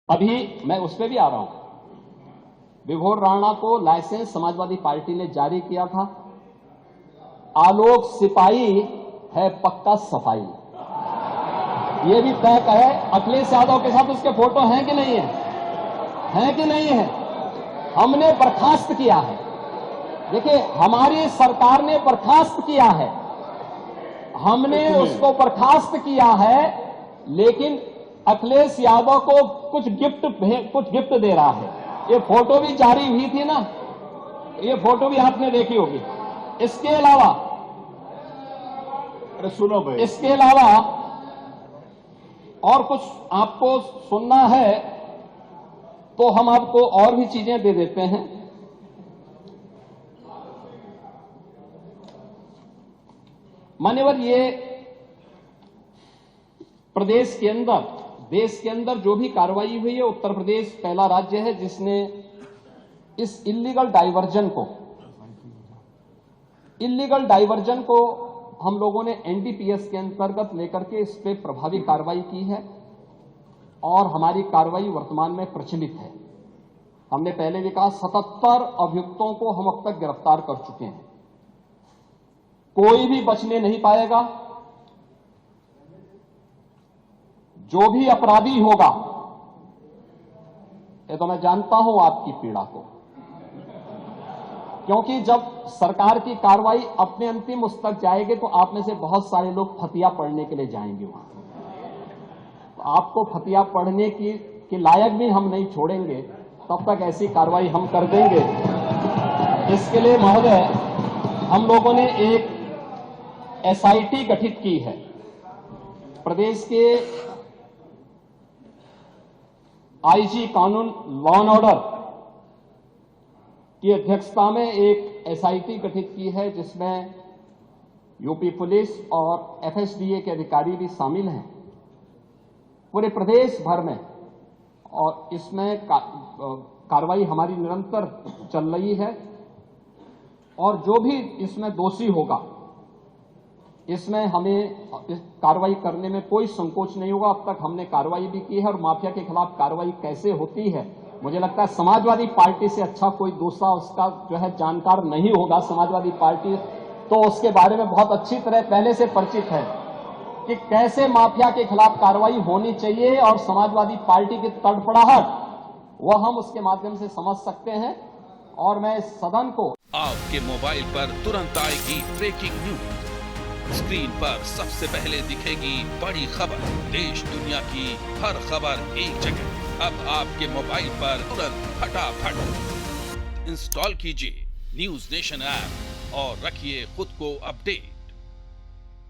अभी मैं उस पर भी आ रहा हूं। विभोर राणा को लाइसेंस समाजवादी पार्टी ने जारी किया था। आलोक सिपाही है पक्का सफाई, ये भी तय है। अखिलेश यादव के साथ उसके फोटो हैं कि नहीं है? हैं कि नहीं है? हमने बर्खास्त किया है। देखिए, हमारी सरकार ने बर्खास्त किया है, हमने उसको बर्खास्त किया है, लेकिन अखिलेश यादव को कुछ गिफ्ट दे रहा है। ये फोटो भी जारी हुई थी ना, ये फोटो भी आपने देखी होगी। इसके अलावा अरे सुनो भाई, इसके अलावा और कुछ आपको सुनना है तो हम आपको और भी चीजें दे देते हैं। मान्यवर, ये प्रदेश के अंदर, देश के अंदर जो भी कार्रवाई हुई है, उत्तर प्रदेश पहला राज्य है जिसने इस इल्लीगल डाइवर्जन को हम लोगों ने एनडीपीएस के अंतर्गत लेकर के इस पे प्रभावी कार्रवाई की है और हमारी कार्रवाई वर्तमान में प्रचलित है। हमने पहले भी कहा 77 अभियुक्तों को हम अब तक गिरफ्तार कर चुके हैं। कोई भी बचने नहीं पाएगा। जो भी अपराधी होगा, ये तो मैं जानता हूं आपकी पीड़ा को, क्योंकि जब सरकार की कार्रवाई अपने अंतिम उस तक जाएगी तो आप में से बहुत सारे लोग फतिया पढ़ने के लिए जाएंगे वहां। तो आपको फतिया पढ़ने के लायक भी हम नहीं छोड़ेंगे, तब तक ऐसी कार्रवाई हम कर देंगे। इसके लिए महोदय, हम लोगों ने एक एसआईटी गठित की है। प्रदेश के आईजी कानून, लॉ एंड ऑर्डर की अध्यक्षता में एक एसआईटी गठित की है, जिसमें यूपी पुलिस और एफएसडीए के अधिकारी भी शामिल हैं पूरे प्रदेश भर में। और इसमें कार्रवाई हमारी निरंतर चल रही है और जो भी इसमें दोषी होगा, इसमें हमें कार्रवाई करने में कोई संकोच नहीं होगा। अब तक हमने कार्रवाई भी की है और माफिया के खिलाफ कार्रवाई कैसे होती है, मुझे लगता है समाजवादी पार्टी से अच्छा कोई दूसरा उसका जो है जानकार नहीं होगा। समाजवादी पार्टी तो उसके बारे में बहुत अच्छी तरह पहले से परिचित है कि कैसे माफिया के खिलाफ कार्रवाई होनी चाहिए, और समाजवादी पार्टी की तड़फड़ाहट वह हम उसके माध्यम से समझ सकते हैं। और मैं इस सदन को, आपके मोबाइल पर तुरंत आएगी ब्रेकिंग न्यूज, स्क्रीन पर सबसे पहले दिखेगी बड़ी खबर, देश दुनिया की हर खबर एक जगह। अब आपके मोबाइल पर तुरंत फटाफट इंस्टॉल कीजिए न्यूज नेशन ऐप और रखिए खुद को अपडेट।